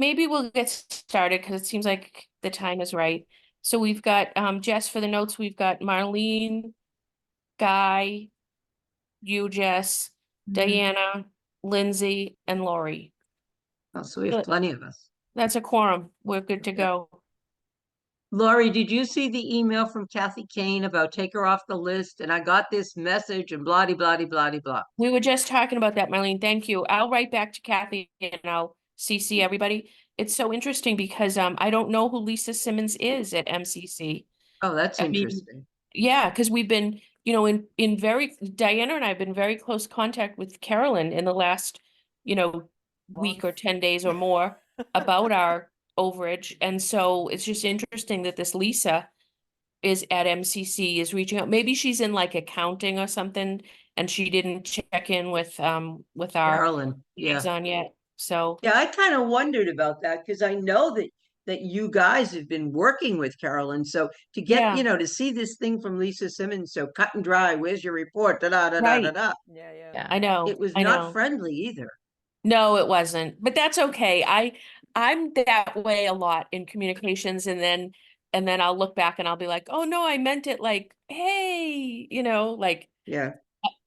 maybe we'll get started because it seems like the time is right. So we've got Jess for the notes. We've got Marlene, Guy, you, Jess, Mhm. Diana, Lindsay, and Lori. Oh, so we have Good. plenty of us. That's a quorum. We're good to Yeah. go. Lori, did you see the email from Kathy Kane about take her off the list? And I got this message and blah, blah, blah, blah, blah. We were just talking about that, Marlene. Thank you. I'll write back to Kathy and I'll CC everybody. It's so interesting because I don't know who Lisa Simmons is at MCC. Oh, that's I mean, interesting. yeah, because we've been, in very Diana and I have been very close contact with Carolyn in the last, week Month. or 10 days or more about our overage. And so it's just interesting that this Lisa is at MCC is reaching out. Maybe she's in like accounting or something and she didn't check in with our Carolyn. Yeah. liaison yet. So Yeah, I kind of wondered about that because I know that you guys have been working with Carolyn. So to get, yeah, to see this thing from Lisa Simmons, so cut and dry, where's your report? Da da da da da right. da. Yeah, yeah. Yeah. I know. It was I not know. friendly either. No, it wasn't. But that's okay. I'm that way a lot in communications and then I'll look back and I'll be like, "Oh no, I meant it like, hey, like Yeah.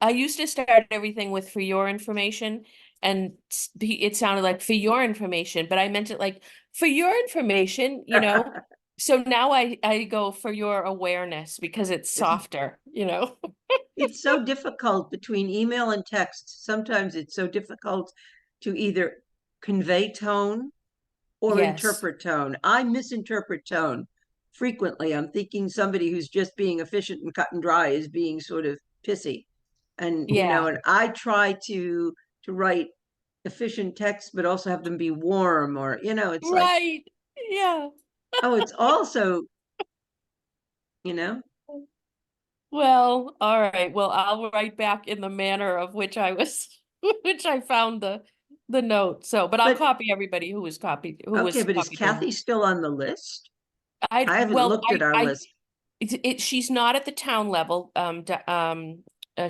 I used to start everything with for your information and it sounded like for your information, but I meant it like for your information. So now I go for your awareness because it's softer. It's so difficult between email and text. Sometimes it's so difficult to either convey tone or Yes. interpret tone. I misinterpret tone frequently. I'm thinking somebody who's just being efficient and cut and dry is being sort of pissy. And Yeah. and I try to write efficient text, but also have them be warm or, it's like, Right. Yeah. oh, it's also, you know, Well, all right. Well, I'll write back in the manner of which I was, which I found the note. So, but I'll but copy everybody who okay, was but is copied in. Kathy still on the list? I I haven't well, looked at our list. she's not at the town level.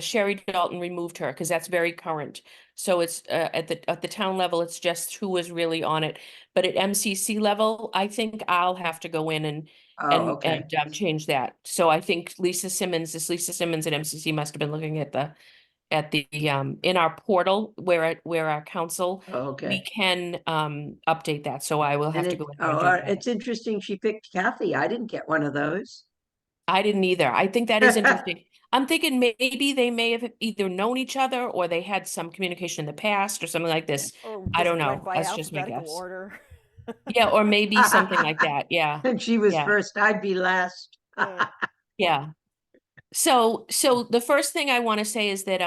Sherry Dalton removed her because that's very current. So it's at the town level, it's just who was really on it. But at MCC level, I think I'll have to go in and Oh, and okay. and change that. So I think Lisa Simmons at MCC must have been looking at the in our portal where our council Oh, we okay. can update that. So I will And have to go in there oh, and do that. it's interesting she picked Kathy. I didn't get one of those. I didn't either. I think that is interesting. I'm thinking maybe they may have either known each other or they had some communication in the past or something like this. Or I just don't went know. by That's just my alphabetical guess. order. Yeah, or maybe something like that. Yeah. And she was Yeah. first, I'd be last. Yeah. Yeah. So the first thing I want to say is that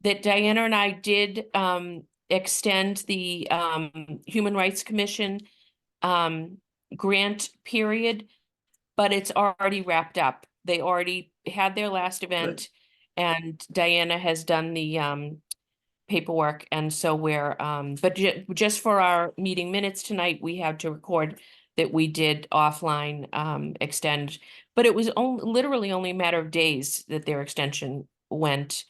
Diana and I did extend the Human Rights Commission um grant period, but it's already wrapped up. They already had their last Good. event and Diana has done the paperwork. And so but just for our meeting minutes tonight, we had to record that we did offline extend, but it was only literally only a matter of days that their extension went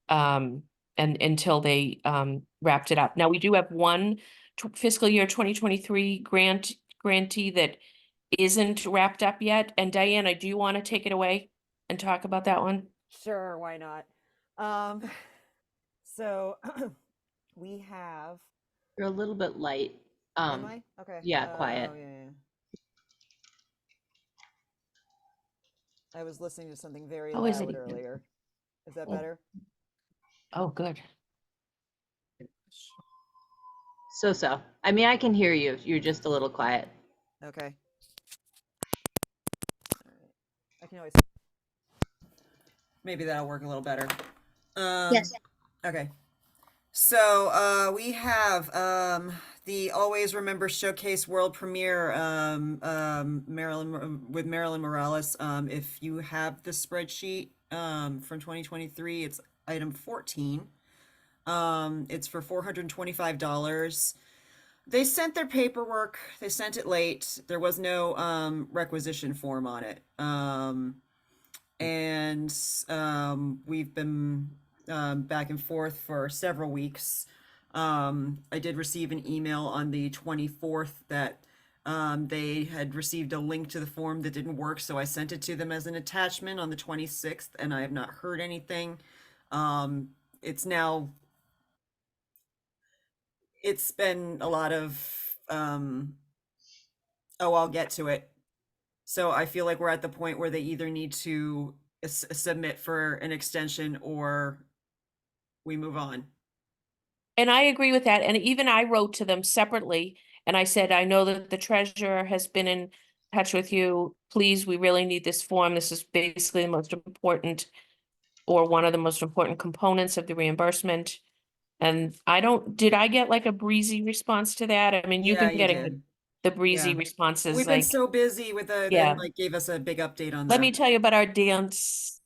um and until they wrapped it up. Now we do have one fiscal year 2023 grantee that isn't wrapped up yet. And Diana, do you want to take it away and talk about that one? Sure, why not? Um, so we have. You're a little bit light. Am I? Okay. Yeah, quiet. Oh, yeah. I was listening to something very Oh, is it loud even? earlier. Is that Oh, better? oh, good. So. I mean, I can hear you. You're just a little quiet. Okay. All right. I can always. Maybe that'll work a little better. Yes. Okay. So we have the Always Remember Showcase World Premiere with Marilyn Morales. If you have the spreadsheet from 2023, it's item 14. It's for $425. They sent their paperwork. They sent it late. There was no requisition form on it. And we've been back and forth for several weeks. I did receive an email on the 24th that they had received a link to the form that didn't work, so I sent it to them as an attachment on the 26th, and I have not heard anything. It's now, it's been a lot of, oh, I'll get to it. So I feel like we're at the point where they either need to submit for an extension or we move on. And I agree with that. And even I wrote to them separately and I said, I know that the treasurer has been in touch with you. Please, we really need this form. This is basically the most important or one of the most important components of the reimbursement. And did I get like a breezy response to that? I mean, you've Yeah, been you getting did. the breezy Yeah. responses We've been like, so busy with the, yeah. then like gave us a big update on Let me the. tell you about our dance,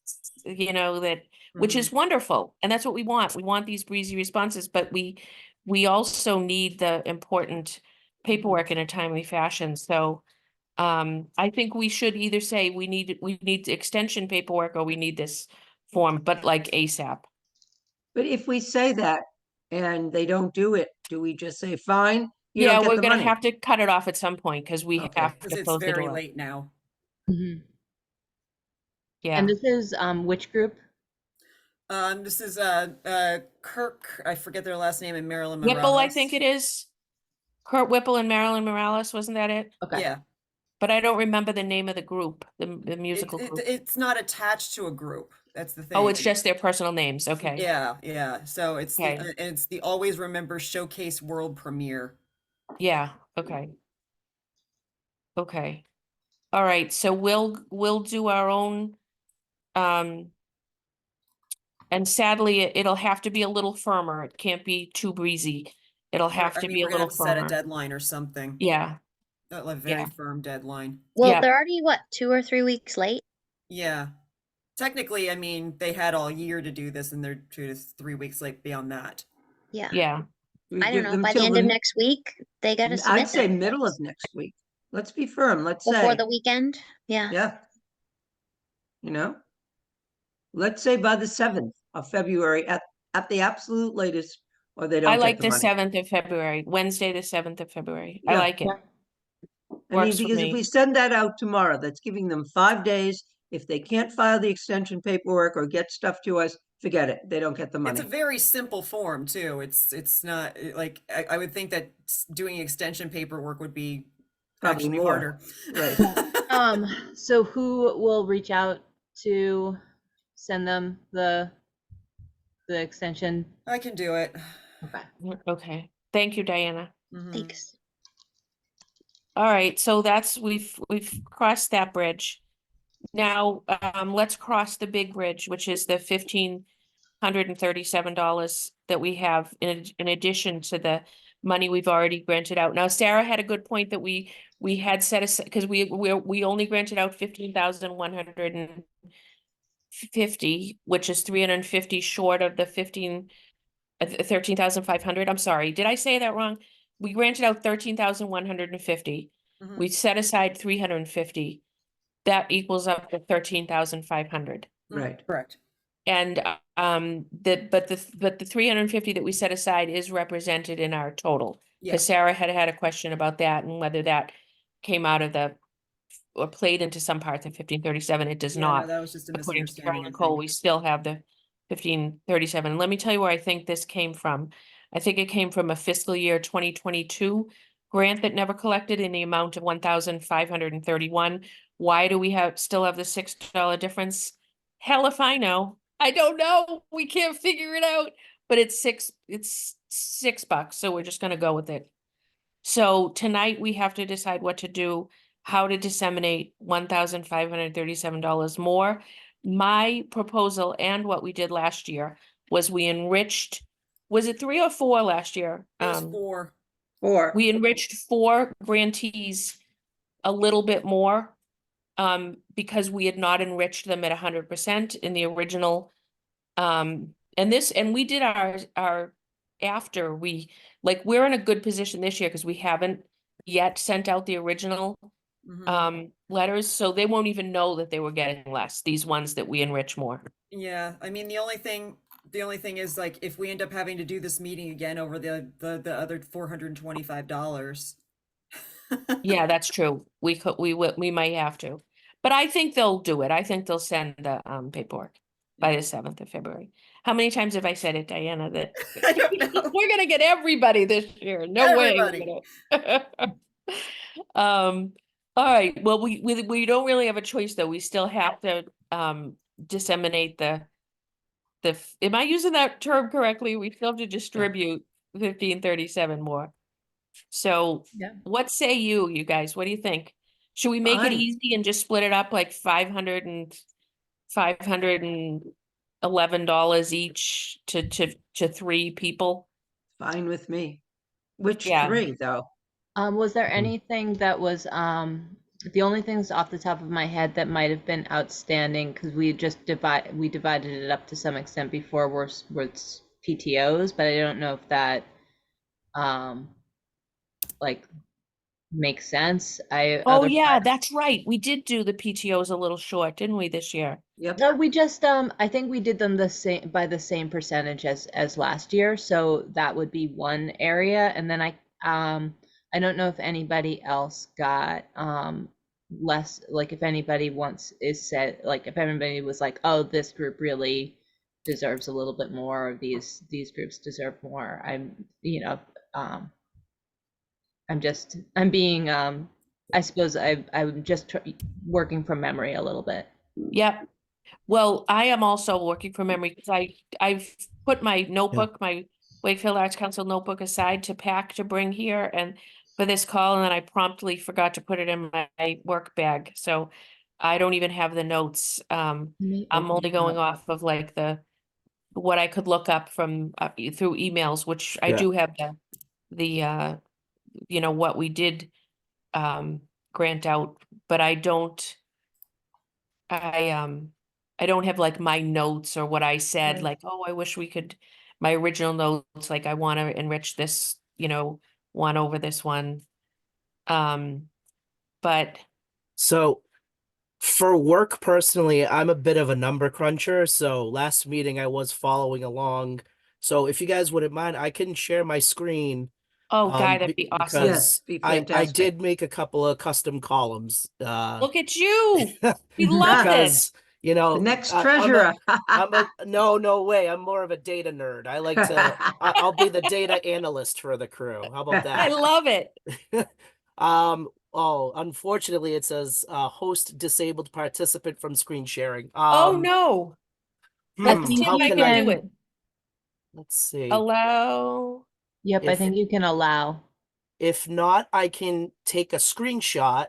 that, which Mhm. is wonderful. And that's what we want. We want these breezy responses, but we also need the important paperwork in a timely fashion. So I think we should either say we need extension paperwork or we need this form, but like ASAP. But if we say that and they don't do it, do we just say, fine, you Yeah, don't get we're the gonna money? have to cut it off at some point because we Okay. have Because to it's close the very door. late now. Mhm. Yeah. And this is which group? This is Kirk, I forget their last name, and Marilyn Whipple, I Morales. think it is. Kurt Whipple and Marilyn Morales, wasn't that it? Okay. Yeah, But I don't remember the name of the group, the it, musical it group. it's not attached to a group. That's the Oh, thing. it's just their personal names. Okay. Yeah, yeah. So Okay. it's the Always Remember Showcase World Premiere. Yeah. Okay. Okay. All right. So we'll do our own, um, and sadly it'll have to be a little firmer. It can't be too breezy. It'll have I to mean, be a we're gonna little have to set a firmer. deadline or something. Yeah. A very Yeah. firm deadline. Well, Yeah. they're already what, 2 or 3 weeks late? Yeah. Technically, I mean, they had all year to do this, and they're 2 to 3 weeks late beyond that. Yeah. Yeah. We I don't give know. them By the till end of next week, they got to I'd submit say them middle of next week. Let's be firm. Let's before say, the weekend. Yeah. yeah, you know, let's say by the 7th of February at the absolute latest, or they I don't get like the the money. 7th of February, Wednesday, the 7th of February. I Yeah. like it. Yeah. I mean, Works for because if me. we send that out tomorrow, that's giving them 5 days. If they can't file the extension paperwork or get stuff to us, forget it. They don't get the It's a money. very simple form too. It's not like I would think that doing extension paperwork would be Probably actually more. harder. Right. So who will reach out to send them the extension? I can do it. Okay. Okay. Thank you, Diana. Mhm. Thanks. All right, so we've crossed that bridge. Now, let's cross the big bridge, which is the $1,537 that we have in addition to the money we've already granted out. Now, Sarah had a good point that we had set aside, because we only granted out 15,150, which is 350 short of the 13,500. I'm sorry, did I say that wrong? We granted out 13,150. Mhm. We set aside 350. That equals up to 13,500. Right. Correct. And but the 350 that we set aside is represented in our total. Yeah. Because Sarah had a question about that and whether that came out of or played into some parts of 1537. It does Yeah, no, not. that was just a According to Carol misunderstanding, I Nicole, think. we still have the 1537. Let me tell you where I think this came from. I think it came from a fiscal year 2022 grant that never collected in the amount of 1,531. Why do we still have the $6 difference? Hell if I know. I don't know. We can't figure it out. But it's $6, so we're just gonna go with it. So tonight we have to decide what to do, how to disseminate $1,537 more. My proposal and what we did last year was we enriched, was it 3 or 4 last year? It was 4. Or We enriched 4 grantees a little bit more because we had not enriched them at 100% in the original. And we did our after we're in a good position this year because we haven't yet sent out the original letters, so they won't even know that they were getting less, these ones that we enrich more. Yeah, I mean, the only thing The only thing is, like, if we end up having to do this meeting again over the other $425. Yeah, that's true. We might have to. But I think they'll do it. I think they'll send the paperwork by the 7th of February. How many times have I said it, Diana, that I don't know. we're gonna get everybody this year? No way. Everybody. All right, well, we don't really have a choice, though. We still have to disseminate am I using that term correctly? We still have to distribute 1537 more. So Yeah. what say you guys? What do you think? Should we make it Fine. easy and just split it up like $511 each to 3 people? Fine with me. Which Yeah. 3 though? Was there anything that was the only things off the top of my head that might have been outstanding, because we divided it up to some extent before was PTOs, but I don't know if that like makes sense. Oh, yeah, that's right. We did do the PTOs a little short, didn't we, this year? Yep. No, we just I think we did them the same by the same percentage as last year, so that would be one area. And then I don't know if anybody else got less, like if anybody if everybody was like, oh, this group really deserves a little bit more, or these groups deserve more. I'm being I suppose I'm just working from memory a little bit. Yep. Well, I am also working from memory because I've put my notebook, my Wakefield Arts Council notebook aside to pack to bring here and for this call, and then I promptly forgot to put it in my work bag. So I don't even have the notes. I'm only going off of like what I could look up from through emails, which I do have the what we did grant out, but I don't have like my notes or what I said, Right. like, oh, I wish we could, my original notes, like I want to enrich this, one over this one. But So for work personally, I'm a bit of a number cruncher. So last meeting I was following along. So if you guys wouldn't mind, I can share my screen. oh, Guy, that'd be awesome. Yes, Because be I fantastic. did make a couple of custom columns. Look at you. We love this. Because The next I'm treasurer. no way. I'm more of a data nerd. I like to I'll be the data analyst for the crew. How about I that? love it. Oh, unfortunately it says host disabled participant from screen sharing. Oh, no. Let's see how if I can can do it. let's see. Allow. Yep, I If- think you can allow. If not, I can take a screenshot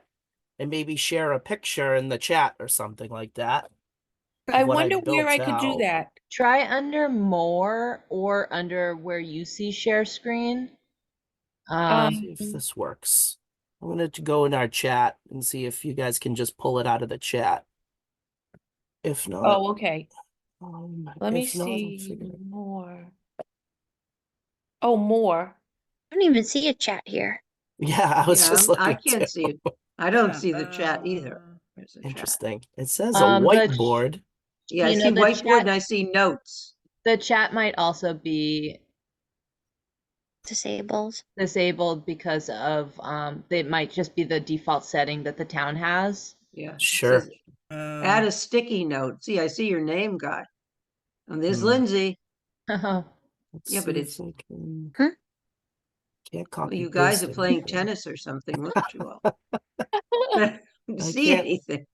and maybe share a picture in the chat or something like that. I what I wonder where built I could do out. that. Try under more or under where you see share screen. Let's see if this works. I'm gonna go in our chat and see if you guys can just pull it out of the chat. If not, Oh, okay. Let me if not, I'll see figure it- more. Oh, more. I don't even see a chat here. Yeah, I was just I looking can't too. see it. I don't Yeah, see the chat either. There's a chat. Interesting. It says a The whiteboard. Yeah, I You know, see the whiteboard chat- and I see notes. The chat might also be Disabled. disabled because of they might just be the default setting that the town has. Yeah. it Sure. says, add a sticky note. See, I see your name, guy. And there's Hmm. Lindsay. Let's Yeah, see but if it's- I can. Huh? Can't Well, copy you guys paste are playing anything. tennis or something. Look at you all. I don't see can't- anything.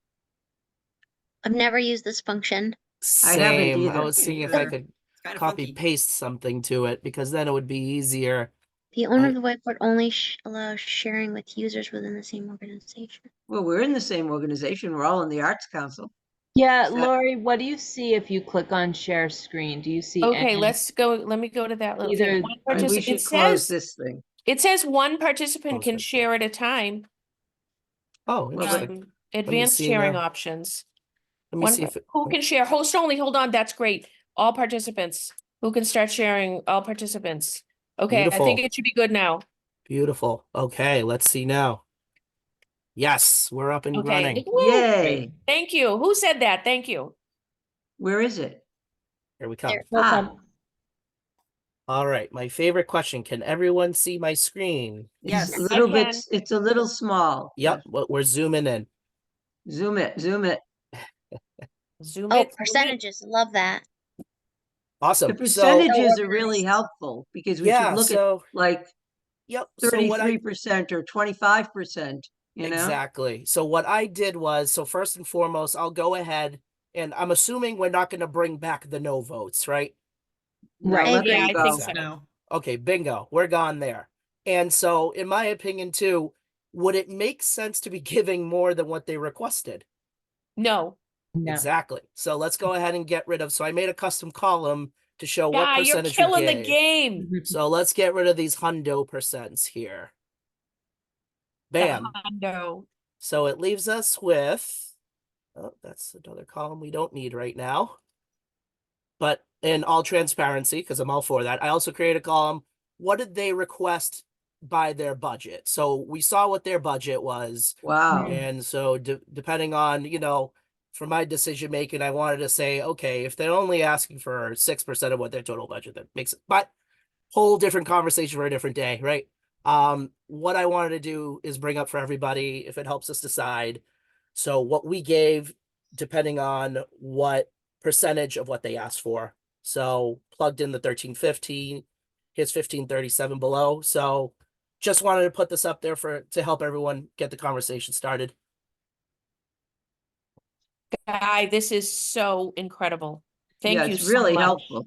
I've never used this function. I haven't Same. I either. was seeing if I Either. could It's kind of copy funky. paste something to it because then it would be easier. The owner I- of the whiteboard only allows sharing with users within the same organization. Well, we're in the same organization. We're all in the Arts Council. Yeah, Is that- Lori, what do you see if you click on share screen? Do you see Okay, any? let's go. Let me go to that little Either- thing. One We participant, should it close says, this thing. it says one participant Close can it. share at a time. Oh, Well, interesting. Advanced see sharing now. options. Let me see if it, Who can share? Host only. Hold on. That's great. All participants who can start sharing. All participants. Okay, I think Beautiful. it should be good now. Beautiful. Okay, let's see now. Yes, we're up and Okay. running. Woo! Yay. Thank you. Who said that? Thank you. Where is it? Here we come. There. No Ah, problem. All right, my favorite question. Can everyone see my screen? it's Yes. a little bit, can. it's a little small. Yep, we're zooming in. Zoom it, zoom it. Zoom Oh, it. zoom it. percentages. Love that. The Awesome. So, percentages are really organized. helpful because we should yeah, look at so like yep. So what I 33% or 25%, you know? exactly. So what I did was, so first and foremost, I'll go ahead and I'm assuming we're not going to bring back the no votes, right? No, Right. let Yeah, them I go. think so. No. Okay, bingo. We're gone there. And so, in my opinion, too, would it make sense to be giving more than what they requested? No. No. Exactly. So let's go ahead and get rid of. So I made a custom column to show what Yeah, you're percentage we killing the gave. game. So let's get rid of these hundo percents here. The Bam. hundo. So it leaves us with, oh, that's another column we don't need right now. But in all transparency, because I'm all for that, I also created a column. What did they request by their budget? So we saw what their budget was. Wow. And so depending on, for my decision making, I wanted to say, okay, if they're only asking for 6% of what their total budget, that makes it, but whole different conversation for a different day, right? What I wanted to do is bring up for everybody, if it helps us decide. So what we gave, depending on what percentage of what they asked for. So plugged in the 1315, here's 1537 below. So just wanted to put this up there to help everyone get the conversation started. Guy, this is so incredible. Yeah, Thank you it's so really much. helpful.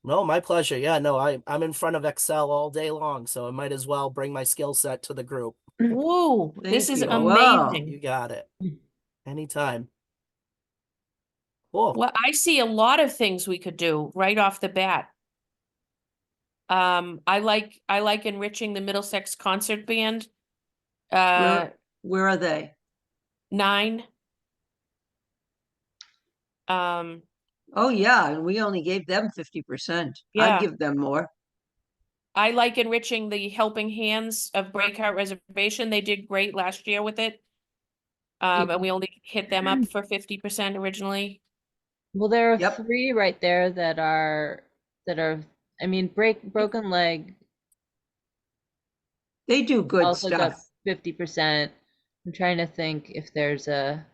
No, my pleasure. Yeah, no, I'm in front of Excel all day long, so I might as well bring my skill set to the group. Woo, this Thank is you. Wow. amazing. You got it. Anytime. Cool. Well, I see a lot of things we could do right off the bat. I like enriching the Middlesex Concert Band. Where are they? 9. Um, Oh, yeah, and we only gave them 50%. I'd Yeah. give them more. I like enriching the Helping Hands of Breakout Reservation. They did great last year with it. And we only hit them up for 50% originally. Well, there are Yep. 3 right there that are, I mean, Broken Leg They do good also got stuff. 50%. I'm trying to think if there's a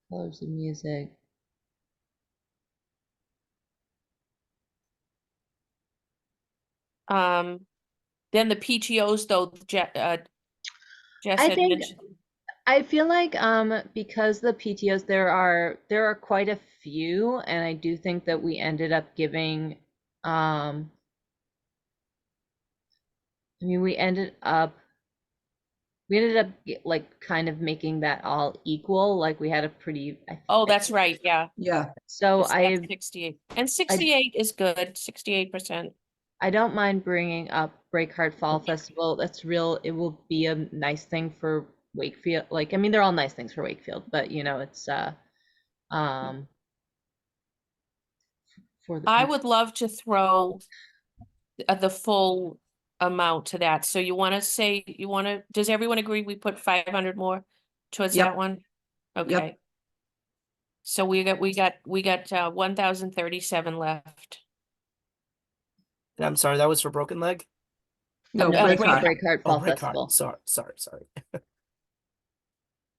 Colors of Music. Then the PTOs though, Jess I had think mentioned. I feel like because the PTOs there are quite a few, and I do think that we ended up giving I mean we ended up like kind of making that all equal, like we had a pretty Oh, that's right, yeah. Yeah. so It's I 68. And 68 is good, 68%. I don't mind bringing up Breakheart Fall Festival. That's real. It will be a nice thing for Wakefield. Like, I mean, they're all nice things for Wakefield, but it's um for the I people. would love to throw the full amount to that. So you want to say, does everyone agree we put 500 more towards Yep. that one? Yep. Okay. So we got 1,037 left. And I'm sorry, that was for Broken Leg? No, No, break break heart. Breakheart Oh, Fall Breakheart. Festival. Sorry.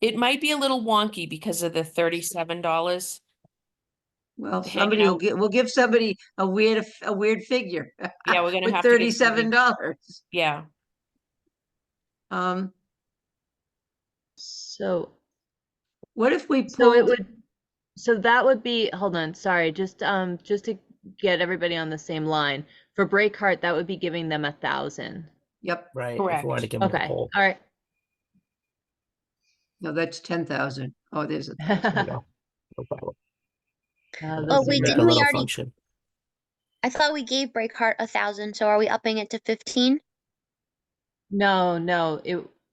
It might be a little wonky because of the $37. Well, Hang somebody out. we'll give somebody a weird figure. Yeah, we're gonna with have to get somebody. $37. Yeah. Um, So what if we so it pulled? that would be, hold on, sorry, just to get everybody on the same line. For Breakheart, that would be giving them 1,000. Yep. Right. If Correct. we wanted to give them the Okay. whole. All right. No, that's 10,000. Oh, there's a There you go. No problem. Those Oh, are wait, Make the- a didn't we little already? function. I thought we gave Breakheart 1,000, so are we upping it to 15? No,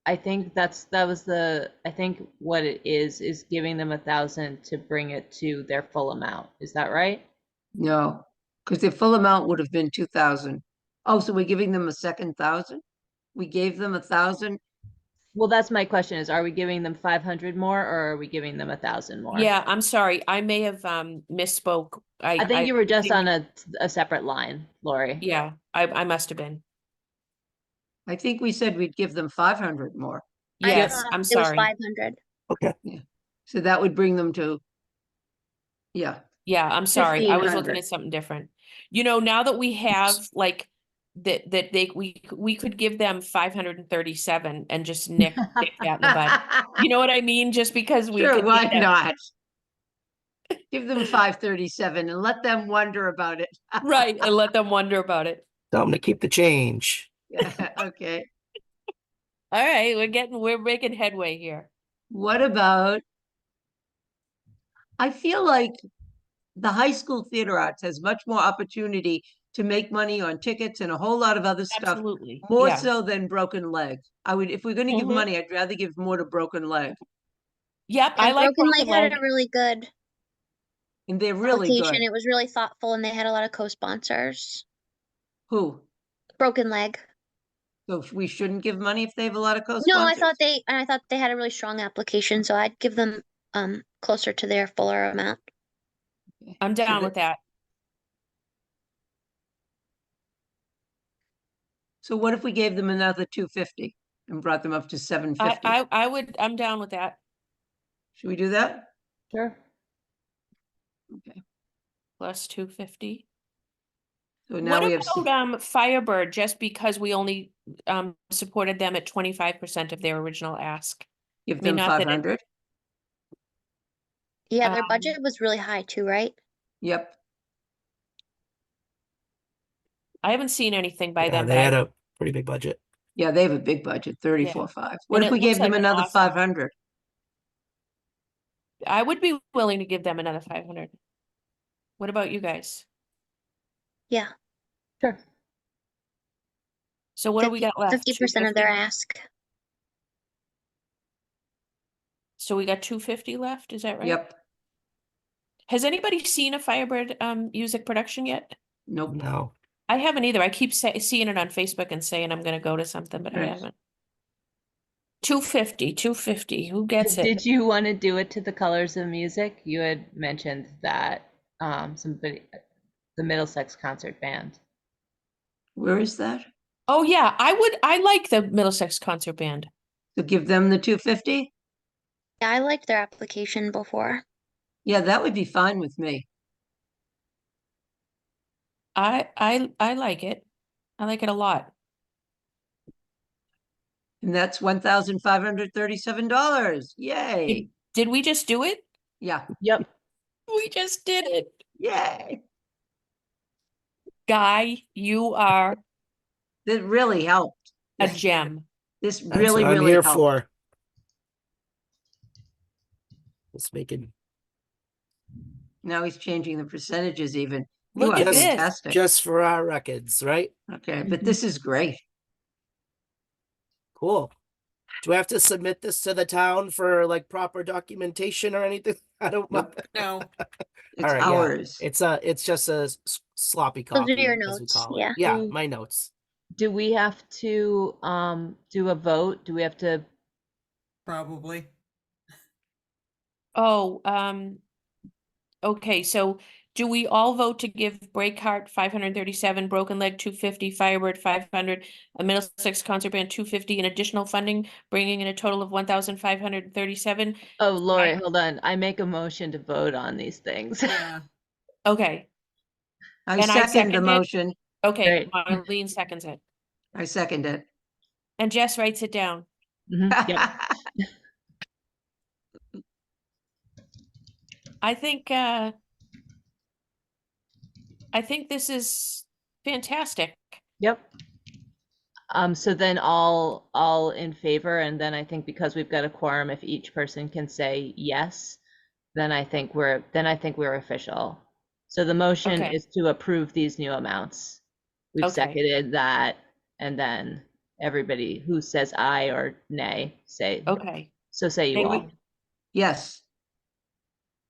I think I think what it is giving them 1,000 to bring it to their full amount. Is that right? no, because the full amount would have been 2,000. Oh, so we're giving them a second 1,000? We gave them 1,000? Well, that's my question is, are we giving them 500 more or are we giving them 1,000 more? Yeah, I'm sorry. I may have misspoke. I think you were just think- on a separate line, Lori. Yeah, I must have been. I think we said we'd give them 500 more. I Yes, thought I'm it was sorry. 500. Okay. So that would bring them to, yeah, Yeah, I'm sorry. I was looking 1,500. at something different. You know, now that we have like we could give them 537 and just nick that in the bud. You know what I mean? Just because we Sure, could why give them- not? Give them 537 and let them wonder about it. right, and let them wonder about it. Tell them to keep the change. Yeah, okay. All right, we're making headway here. What about, I feel like the high school theater arts has much more opportunity to make money on tickets and a whole lot of other stuff, Absolutely. more Yeah. so than Broken Leg. I would, if we're going to give Mhm. money, I'd rather give more to Broken Leg. Yep, I And like Broken Broken Leg had Leg. a really good And they're really application. good. It was really thoughtful and they had a lot of co-sponsors. Who? Broken Leg. So we shouldn't give money if they have a lot of No, co-sponsors? I thought they had a really strong application, so I'd give them closer to their fuller amount. I'm So down the- with that. So what if we gave them another 250 and brought them up to 750? I'm down with that. Should we do that? Sure. Okay. Plus 250. So now What we have, about Firebird, just because we only supported them at 25% of their original ask? give I mean, them not that it- 500? Yeah, their Um, budget was really high too, right? Yep. I haven't seen anything by Yeah, them, they but had a pretty big budget. Yeah, they have a big budget, 34.5. What And if it we looks gave them like an another awesome- 500? I would be willing to give them another 500. What about you guys? Yeah. Sure. So what do we got left? 50% of their 250? ask. So we got 250 left, is that right? Yep. Has anybody seen a Firebird music production yet? Nope. No. I haven't either. I keep seeing it on Facebook and saying I'm gonna go to something, but I Right. haven't. 250. Who gets it? Did you want to do it to the Colors of Music? You had mentioned that somebody, the Middlesex Concert Band. Where is that? Oh yeah, I like the Middlesex Concert Band. So give them the 250? Yeah, I liked their application before. Yeah, that would be fine with me. I like it. I like it a lot. And that's $1,537. Yay. Did we just do it? Yeah. Yep. We just did it. Yay. Guy, you are That really helped. a gem. This That's really, what I'm really here helped. for. Let's make it Now he's changing the percentages even. You Look are at this. fantastic. just for our records, right? Okay, but this is great. Cool. Do I have to submit this to the town for like proper documentation or anything? I don't know. Nope. No. It's All right, yeah. ours. It's just a sloppy Those are copy, your as we notes, call it. yeah. Yeah, Mm. my notes. Do we have to do a vote? Do we have to? Probably. Oh, okay, so do we all vote to give Breakheart 537, Broken Leg 250, Firebird 500, a Middlesex Concert Band 250, and additional funding, bringing in a total of 1,537? Oh, Lori, hold on. I make a motion to vote on these things. Yeah. Okay, I And I second the second it. motion. okay, Great. Marlene seconds it. I second it. And Jess writes it down. Mhm, yep. I think this is fantastic. Yep. So then all in favor, and then I think because we've got a quorum, if each person can say yes, then I think we're official. So the motion Okay. is to approve these new amounts. We've Okay. seconded that, and then everybody who says aye or nay say. Okay. So say you May we- all. Yes,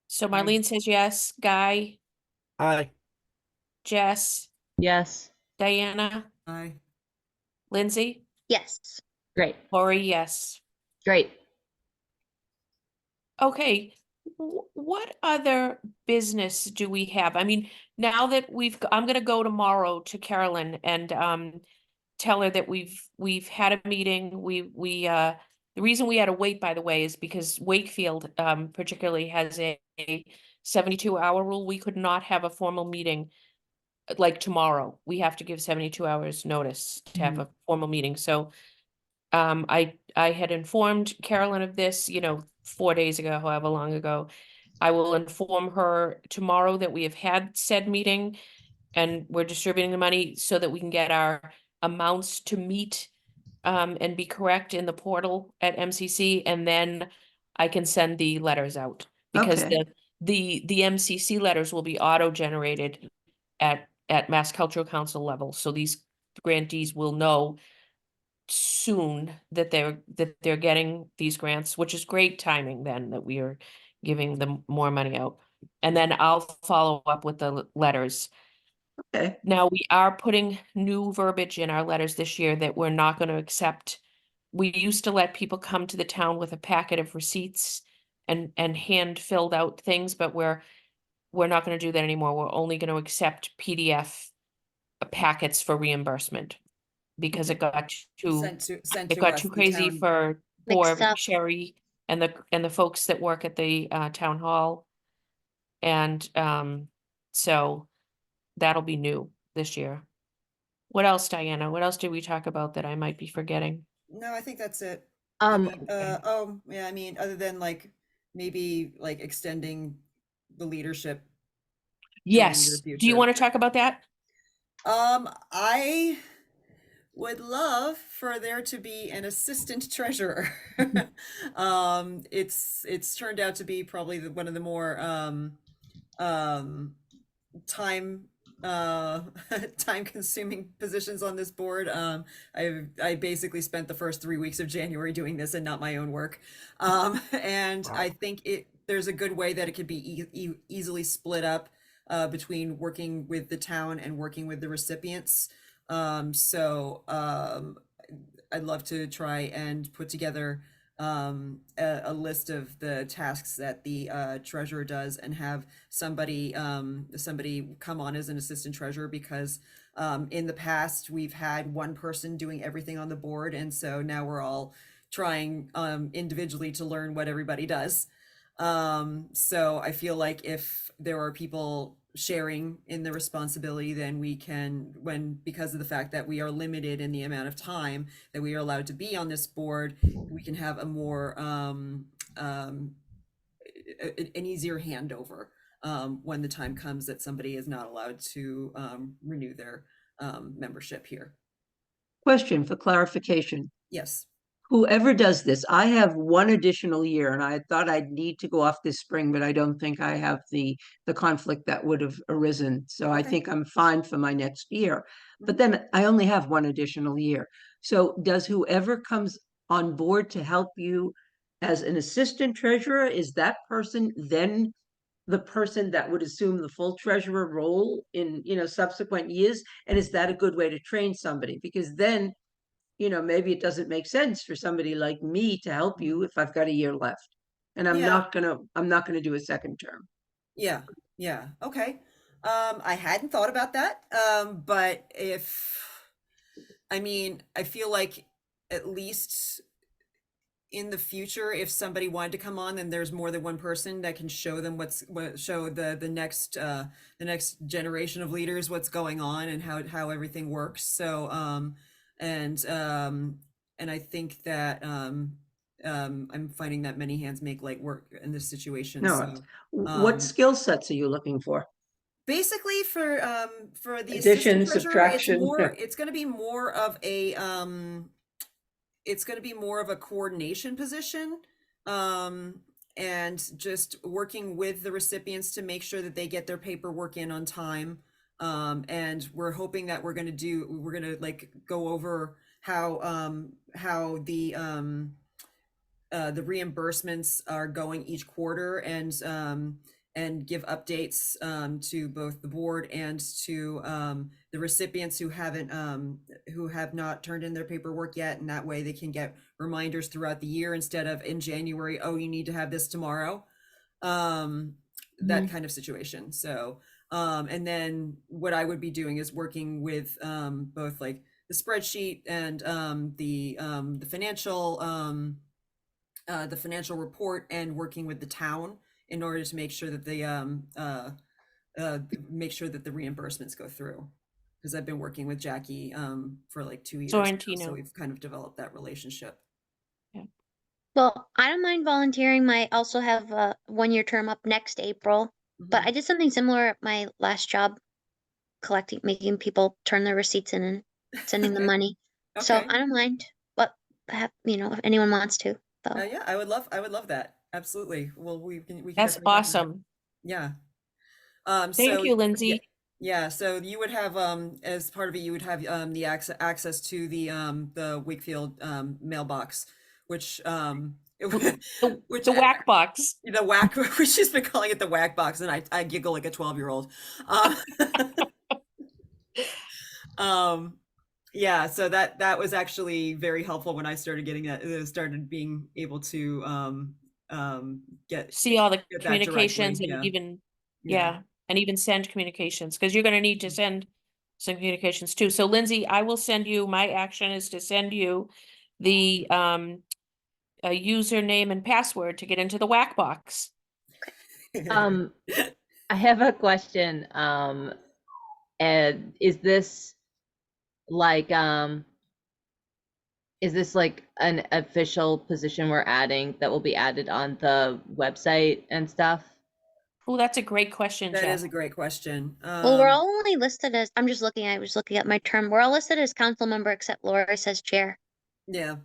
So Marlene says yes, Guy, Hi. Jess, Yes. Diana, I Lindsay, Yes. Great. Lori, yes. Great. Okay, what other business do we have? I mean, now that I'm gonna go tomorrow to Carolyn and tell her that we've had a meeting. The reason we had to wait, by the way, is because Wakefield particularly has a 72-hour rule. We could not have a formal meeting like tomorrow. We have to give 72 hours notice to have a formal meeting. So I had informed Carolyn of this, 4 days ago, however long ago. I will inform her tomorrow that we have had said meeting and we're distributing the money so that we can get our amounts to meet and be correct in the portal at MCC, and then I can send the letters out because Okay. the MCC letters will be auto-generated at Mass Cultural Council level. So these grantees will know soon that they're getting these grants, which is great timing then that we are giving them more money out. And then I'll follow up with the letters. Okay. Now, we are putting new verbiage in our letters this year that we're not going to accept. We used to let people come to the town with a packet of receipts and hand filled out things, but we're not going to do that anymore. We're only going to accept PDF packets for reimbursement because it got too Sent it to got us, too the crazy town. for Mixed up. Sherry and the folks that work at the town hall. And so that'll be new this year. What else, Diana? What else did we talk about that I might be forgetting? No, I think that's it. I Um, mean, oh, yeah, I mean, other than like maybe like extending the leadership going into the Yes. Do you future. want to talk about that? I would love for there to be an assistant treasurer. It's turned out to be probably one of the more um time time consuming positions on this board. I basically spent the first 3 weeks of January doing this and not my own work. And Wow. I think there's a good way that it could be easily split up between working with the town and working with the recipients. I'd love to try and put together a list of the tasks that the treasurer does and have somebody come on as an assistant treasurer, because in the past we've had one person doing everything on the board, and so now we're all trying individually to learn what everybody does. So I feel like if there are people sharing in the responsibility, then we can, because of the fact that we are limited in the amount of time that we are allowed to be on this board, we can have a more an easier handover when the time comes that somebody is not allowed to renew their membership here. Question for clarification. Yes. Whoever does this, I have one additional year and I thought I'd need to go off this spring, but I don't think I have the conflict that would have arisen. So I Okay. think I'm fine for my next year. But then I only have one additional year. So does whoever comes on board to help you as an assistant treasurer, is that person then the person that would assume the full treasurer role in, subsequent years? And is that a good way to train somebody? Because then maybe it doesn't make sense for somebody like me to help you if I've got a year left. And I'm Yeah. not gonna do a second term. Yeah. Yeah. Okay. I hadn't thought about that. But I feel like at least in the future, if somebody wanted to come on, then there's more than one person that can show them show the next generation of leaders what's going on and how everything works. So and I think that I'm finding that many hands make light work in this situation. No, So what skill sets are you looking for? basically for the Addition, assistant treasurer, subtraction. it's going to be more of a it's going to be more of a coordination position, and just working with the recipients to make sure that they get their paperwork in on time. And we're hoping that we're going to like go over how the reimbursements are going each quarter, and and give updates to both the board and to the recipients who have not turned in their paperwork yet, and that way they can get reminders throughout the year instead of in January, oh, you need to have this tomorrow. That kind of situation. So and then what I would be doing is working with both like the spreadsheet and the financial report, and working with the town in order to make sure that the reimbursements go through. Because I've been working with Jackie for like 2 years now, so Sorrentino. we've kind of developed that relationship. Well, I don't mind volunteering. I also have a 1-year term up next April, but I did something similar at my last job, making people turn their receipts in and sending them money. So Okay. I don't mind, but if anyone wants to. So Yeah, I would love that. Absolutely. Well, we can That's definitely work on that. awesome. Yeah. Thank So you, Lindsay. yeah, so you would have as part of it, you would have the access to the Wakefield mailbox, which which The whack box. the whack, which she's been calling it the whack box, and I giggle like a 12-year-old. Yeah, so that was actually very helpful when I started getting that, started being able to See all the get that communications directly. and Yeah. even, yeah, and even send communications, because you're gonna need to send some communications too. So Lindsay, I will send you, my action is to send you the a username and password to get into the whack box. I have a question. And is this like an official position we're adding that will be added on the website and stuff? Oh, that's a great question, That Jeff. is a great question. well, we're all only listed as I was looking at my term. We're all listed as council member except Laura says chair. Yeah.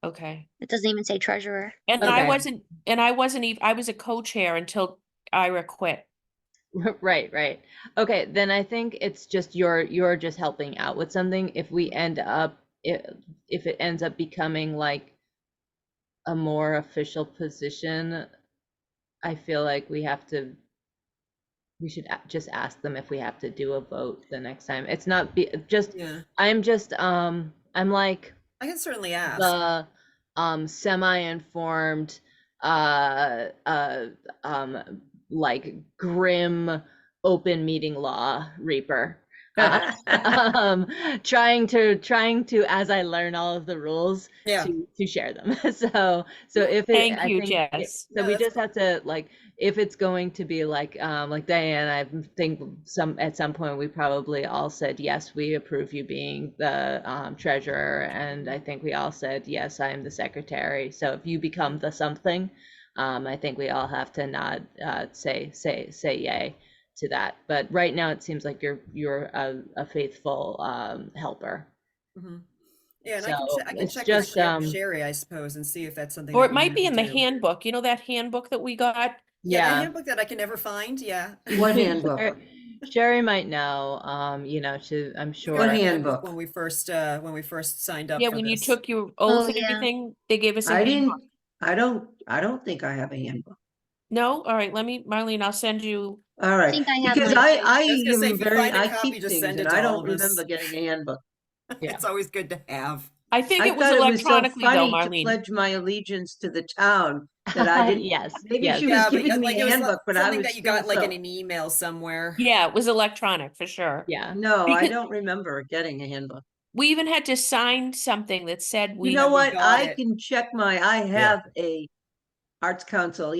Okay. It doesn't even say treasurer. And Okay. I wasn't even, I was a co-chair until Ira quit. Right. Okay, then I think it's just you're just helping out with something. If we end up if it ends up becoming like a more official position, I feel like we should just ask them if we have to do a vote the next time. It's not just Yeah. I'm like I can certainly ask. the semi-informed like grim open meeting law reaper, trying to, as I learn all of the rules, Yeah. to share them. So if it, Thank I you, think Jess. so No, we that's just have to, like, if it's going to be like Diane, I think at some point we probably all said yes, we approve you being the treasurer, and I think we all said yes, I am the secretary. So if you become the something, I think we all have to nod, say yay to that. But right now it seems like you're a faithful helper. Mhm. Yeah, and So I can it's check just with Sherry, I suppose, and see if that's something Or that it we might need be to in the do. handbook, you know, that handbook that we got? Yeah, that yeah. handbook that I can never find. Yeah. What handbook? Sherry might know. I'm sure. What Yeah, handbook? when we first signed up Yeah, for when you this. took your oath and yeah. everything, they gave us a I handbook. didn't, I don't think I have a handbook. No? All right, Marlene, I'll send you. All right, think I have because mine too. I I was gonna say, am if you find a I copy, keep just things send it and to I all don't of us. remember getting a handbook. Yeah. It's always good to have. I think I it was thought it was so electronically though, funny to Marlene. pledge my allegiance to the town that I didn't, Yes. maybe yes. she was Yeah, but giving like me it a was handbook, but I something was that you still got like in so, an email somewhere. Yeah, it was electronic for sure. Yeah. no, I Because- don't remember getting a handbook. We even had to sign something that said You we. know we what? got I it. can check I have a Arts Council,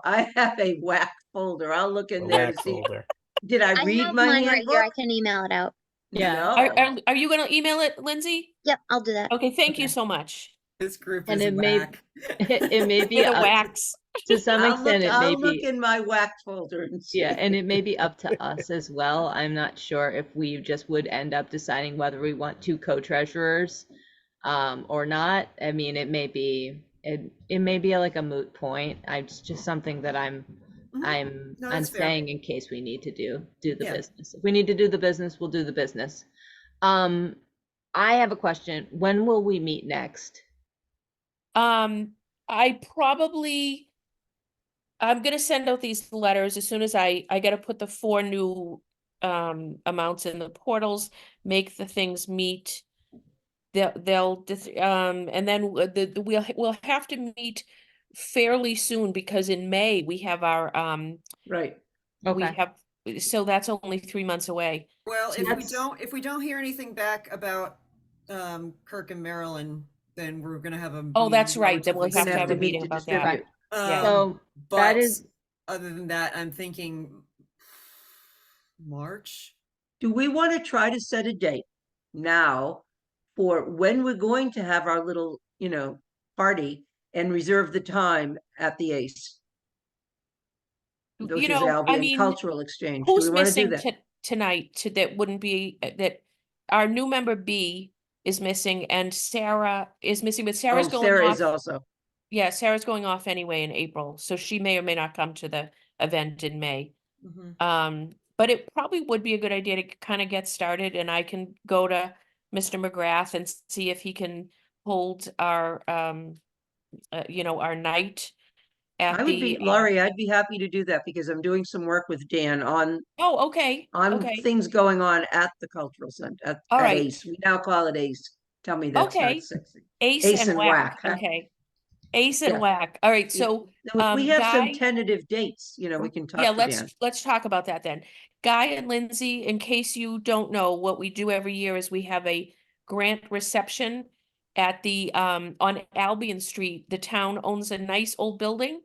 I have a whack folder. I'll look in A there to whack see, folder. did I I read have my mine right here. I handbook? can email it out. Yeah. No. Are you gonna email it, Lindsay? Yep, I'll do that. Okay, thank you Okay. so much. This group And is it may whack. it may be With the up wax. to some extent. It may I'll look be, in my whack folder and see. yeah, and it may be up to us as well. I'm not sure if we just would end up deciding whether we want two co-treasurers or not. I mean, it may be like a moot point. It's just something that I'm Mhm. No, that's fair. saying in case we need to do the Yeah. business. If we need to do the business, we'll do the business. I have a question. When will we meet next? I probably I'm gonna send out these letters as soon as I gotta put the 4 new amounts in the portals, make the things meet. And then we'll have to meet fairly soon because in May we have our Right. we Okay. have, so that's only 3 months away. Well, So if we don't hear anything back about Kirk and Marilyn, then we're gonna have a Oh, meeting that's right. Then relatively we'll We're gonna have have to to have a soon. meet meeting to about that. distribute. Yeah. So that But is, other than that, I'm thinking March. Do we want to try to set a date now for when we're going to have our little, party and reserve the time at the Ace? You Which is know, Albee I and mean, Cultural Exchange. Do we who's want to do missing that? tonight that wouldn't be that our new member B is missing and Sarah is missing, but Sarah's Oh, going Sarah off. is also. Yeah, Sarah's going off anyway in April, so she may or may not come to the event in May. But it probably would be a good idea to kind of get started, and I can go to Mr. McGrath and see if he can hold our our night at I would be, the Laurie, I'd be happy to do that because I'm doing some work with Dan oh, okay, on okay, things going on at the cultural center, all at right, Ace. We now call it Ace. Tell me that's not okay. sexy. Ace Ace and and whack, Whack, huh? okay. Ace and Yeah. whack. All right, Yeah. so Now, if we have some Guy, tentative dates, we can yeah, talk to Dan. let's talk about that then. Guy and Lindsay, in case you don't know, what we do every year is we have a grant reception at the on Albion Street. The town owns a nice old building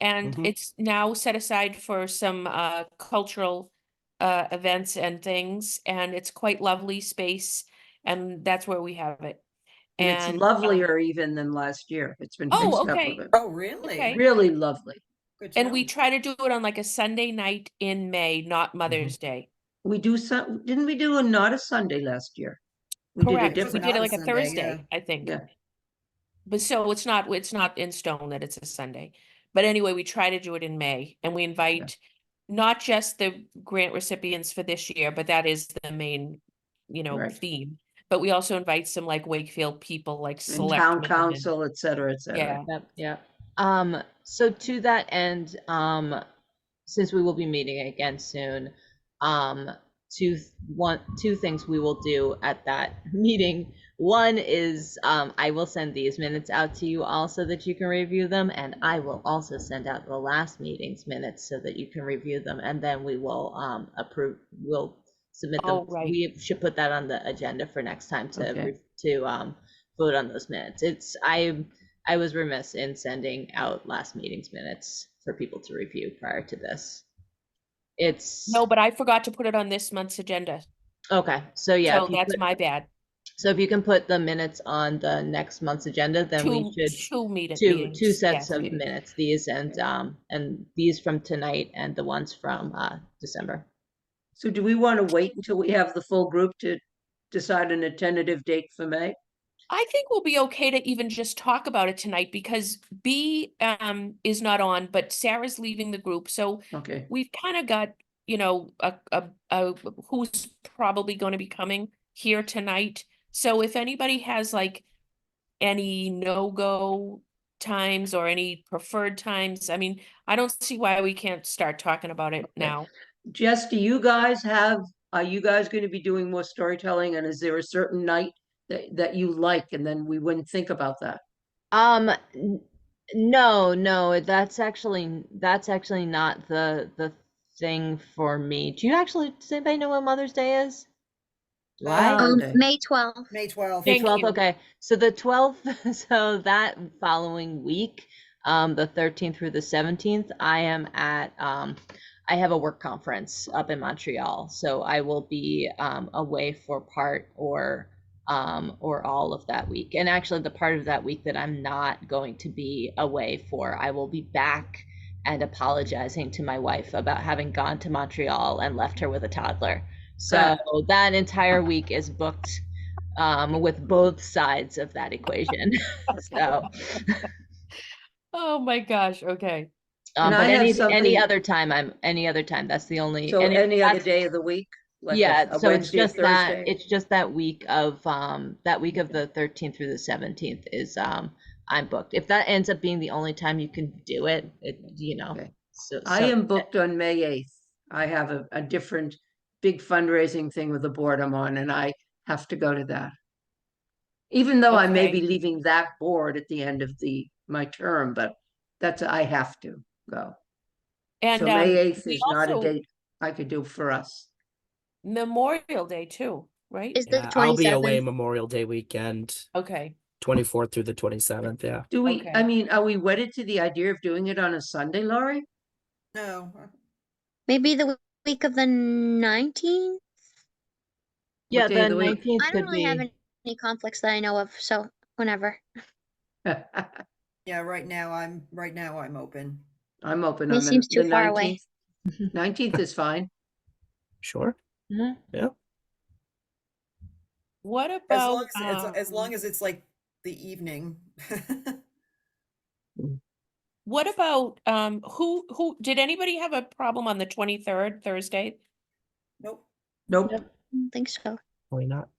and Mhm. it's now set aside for some cultural events and things, and it's quite lovely space, and that's where we have it. And it's And lovelier even than last year. It's been oh, fixed up a okay, bit. Oh, really? okay. Really lovely. Good to And know. we try to do it on like a Sunday night in May, not Mother's Day. We do some, didn't we do not a Sunday last year? We did a Correct. We different, did it not a like a Sunday, Thursday, I think. yeah. But so it's not in stone that it's a Sunday. But anyway, we try to do it in May and we invite not just the grant recipients for this year, but that is the main, Right. theme. But we also invite some like Wakefield people like And town selectmen and council, et cetera, et cetera. yeah. yep, yep. So to that end, since we will be meeting again soon, two things we will do at that meeting. One is, I will send these minutes out to you all so that you can review them, and I will also send out the last meeting's minutes so that you can review them, and then we will we'll submit them. Oh, right. We should put that on the agenda for next time to Okay. vote on those minutes. I was remiss in sending out last meeting's minutes for people to review prior to this. No, but I forgot to put it on this month's agenda. Okay, so yeah, So that's my bad. so if you can put the minutes on the next month's agenda, then we should Two meetings. two sets yes. of minutes, these and these from tonight and the ones from December. So do we want to wait until we have the full group to decide on a tentative date for May? I think we'll be okay to even just talk about it tonight because B is not on, but Sarah's leaving the group. So Okay, we've kind of got, a who's probably going to be coming here tonight. So if anybody has like any no-go times or any preferred times, I mean, I don't see why we can't start talking about it now. Jess, are you guys going to be doing more storytelling? And is there a certain night that you like? And then we wouldn't think about that. No, that's actually not the thing for me. Does anybody know what Mother's Day is? Do I? Monday. May 12th. May 12th. May Thank 12th, you. okay. So the 12th, so that following week, the 13th through the 17th, I am at, I have a work conference up in Montreal. So I will be away for part or all of that week. And actually the part of that week that I'm not going to be away for, I will be back and apologizing to my wife about having gone to Montreal and left her with a toddler. So that entire week is booked with both sides of that equation. So, Oh my gosh, okay. And I but have any something- other time, that's the only. So and any other that's- day of the week? Like yeah, a so it's Wednesday or just that Thursday? it's just that week of the 13th through the 17th is I'm booked. If that ends up being the only time you can do it, Okay. I am booked on May 8th. I have a different big fundraising thing with the board I'm on, and I have to go to that. Even though I may be Okay. leaving that board at the end of my term, but I have to go. And So May 8th we is not a also date I could do for us. Memorial Day too, right? Is the Yeah, I'll be away 27th? Memorial Day weekend, Okay. 24th through the 27th. Yeah. Do we, Okay. I mean, are we wedded to the idea of doing it on a Sunday, Laurie? No, Maybe the week of the 19th? Yeah, What day of the the week? 19th I don't could really have be. any conflicts that I know of, so whenever. yeah, right now I'm open. I'm open It on seems the too far away. 19th. 19th is fine. Sure. Mhm. Yeah. What As long about as long as it's like the evening. what about who did anybody have a problem on the 23rd, Thursday? Nope. Nope. Yep. I don't think so. Why not?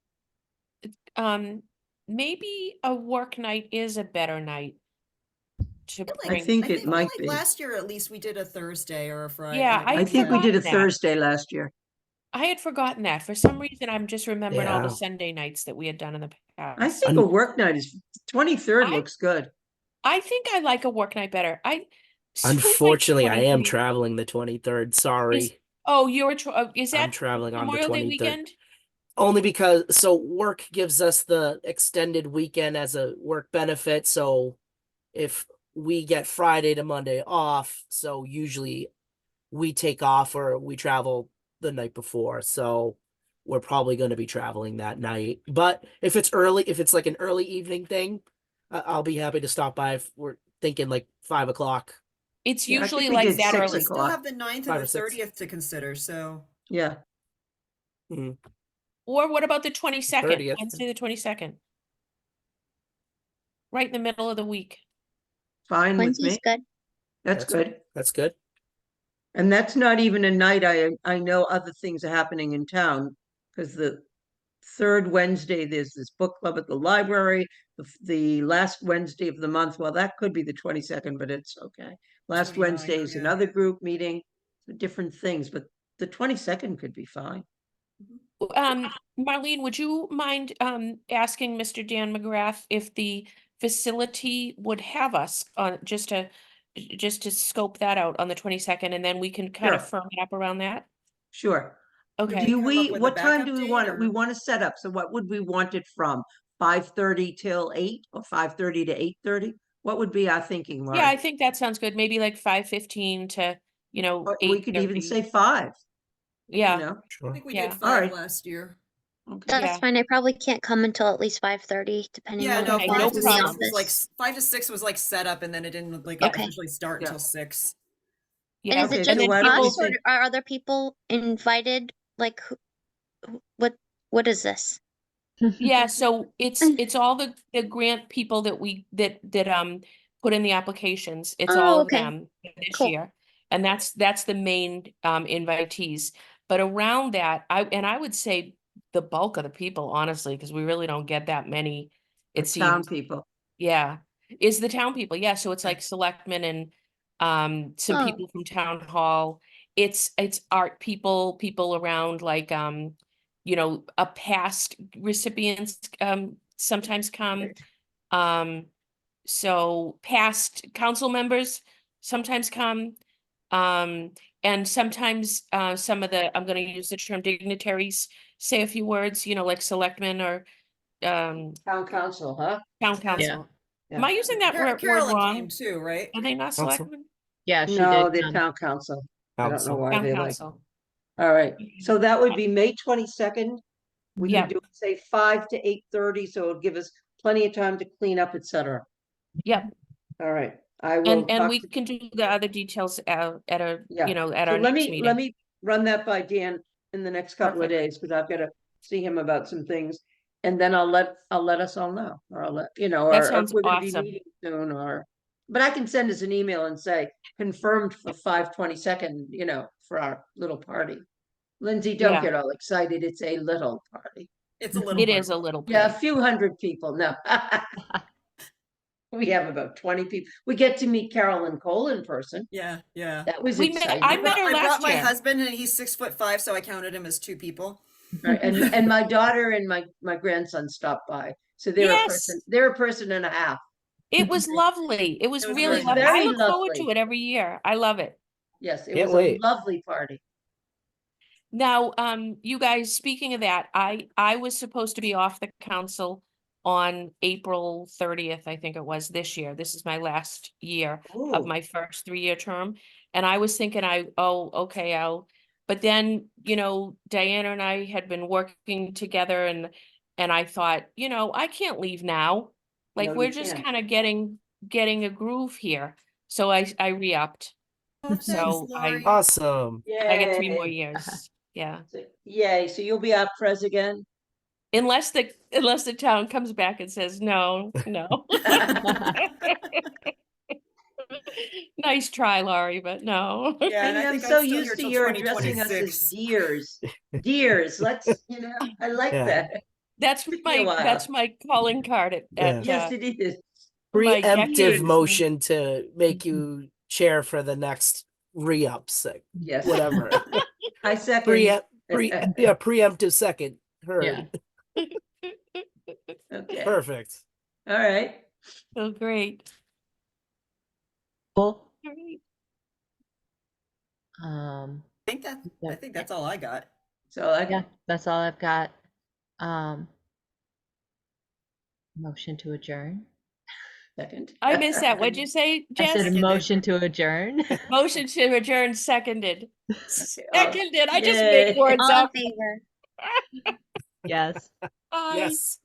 Maybe a work night is a better night to I think it I feel might like be. last year at least we did a Thursday or a Friday. Yeah, like a I think we did a forgotten that. Thursday last year. I had forgotten that. For some reason, I'm just remembering all the Yeah. Sunday nights that we had done in the I past. think a work night is 23rd I- looks good. I think I like a work night better. Unfortunately, I am traveling the 23rd. Sorry. Oh, is I'm that traveling on the Memorial Day 23rd. weekend? Only because work gives us the extended weekend as a work benefit. So if we get Friday to Monday off, so usually we take off or we travel the night before. So we're probably going to be traveling that night. But if it's like an early evening thing, I'll be happy to stop by if we're thinking like 5 o'clock. It's Yeah, I think usually we like did that 6 early. We still o'clock. have the 9th 5 and or the 6. 30th to consider, so Yeah. Mhm. Or what about the 22nd, 30th. Wednesday, the 22nd? Right in the middle of the week. Fine with Wednesday's me. good. That's good. That's good. And that's not even a night I know other things are happening in town, because the third Wednesday, there's this book club at the library. The last Wednesday of the month, well, that could be the 22nd, but it's okay. Last 29th, Wednesday is yeah. another group meeting, different things, but the 22nd could be fine. Marlene, would you mind asking Mr. Dan McGrath if the facility would have us on just to scope that out on the 22nd, and then we can kind of Sure. firm it up around that? Sure. Okay. we come up with a What time backup do we date, want it? We or- want to set up. So what would we want it from? 5:30 till 8 or 5:30 to 8:30? What would be our thinking, Yeah, I Laurie? think that sounds good. Maybe like 5:15 to, Or we could even 8:30. say 5, you Yeah, know? I Sure. think we Yeah. did All 5 right. last year. Okay. That's Yeah. fine. I probably can't come until at least 5:30, depending Yeah, on no, Okay, when no I'm in the 5 to 6 was like office. 5 to 6 was like set up, and then it didn't like Okay. officially start Yeah. until 6. And yeah. is it Okay, just so why don't we us, or say, are other people invited? Like, what is this? Yeah, so it's all the grant people that put in the applications. It's all Oh, of okay. them this Cool. year. And that's the main invitees. But around that, I would say the bulk of the people, honestly, because we really don't get that many, the it town seems. people? Yeah, is the town people. Yeah, so it's like selectmen and some Oh. people from town hall. It's art people, people around like a past recipients sometimes come. So past council members sometimes come. And sometimes some of I'm gonna use the term dignitaries say a few words, like selectmen or Town council, huh? town Yeah. council. Am Yeah. I using that word Carolyn wrong? came too, right? Are they not Council. selectmen? Yeah, she No, did they're come. town council. I don't know Council. why Town they like. council. All right, so that would be May 22nd. We Yeah. could do, say, 5 to 8:30, so it'll give us plenty of time to clean up, etc. Yep. All right, I will And talk we to, can do the other details at yeah. at So our let next me, let meeting. me run that by Dan in the next couple of Perfect. days, because I've got to see him about some things. And then I'll let us all know, or I'll let, That or if sounds we're gonna be awesome. meeting soon, but I can send us an email and say, confirmed for 5/22, for our little party. Lindsay, don't Yeah. get all excited, it's a little party. It's a little It bit. is a little Yeah, a bit. few hundred people, no. We have about 20 people. We get to meet Carolyn Cole in person. Yeah, yeah. That was We met- exciting. I met her I brought last my year. husband, and he's 6'5", so I counted him as 2 people. Right, and my daughter and my grandson stopped by. So they're a Yes. person, they're a person and a half. It was lovely. It was It was really very lovely. nice. I Very look forward to lovely. it every year. I love it. Yes, it Can't was wait. a lovely party. Now, you guys, speaking of that, I was supposed to be off the council on April 30th, I think it was this year. This is my last year of Ooh. my first 3-year term. And I was thinking okay, but then, Diana and I had been working together and I thought, I can't leave now. Like No, we're you just can't. kind of getting a groove here. So I re-upped. Oh, thanks, So Lori. Awesome. I get 3 more Yay. years. Yeah. Yay, so you'll be our pres again? Unless the town comes back and says, no. Nice try, Laurie, but no. Yeah, and I I'm think so I'm still here used to till your addressing us as 2026. dears. Dears, I like Yeah. that. That's Took me a while. that's my calling card at Yes, it is. my Preemptive decades. motion to make you chair for the next re-ups, like, Yes. whatever. I second. Preemptive second. Heard. Okay, Perfect. all right. Oh, great. Cool. Great. I think that's all I got. So I Yeah, that's all I've got. Motion to adjourn. second. I missed that. What'd you say, I Jess? said Seconded. motion to adjourn. Motion to adjourn seconded. Seconded. I just Yay. make words All in up. favor? Yes. Bye. Yes.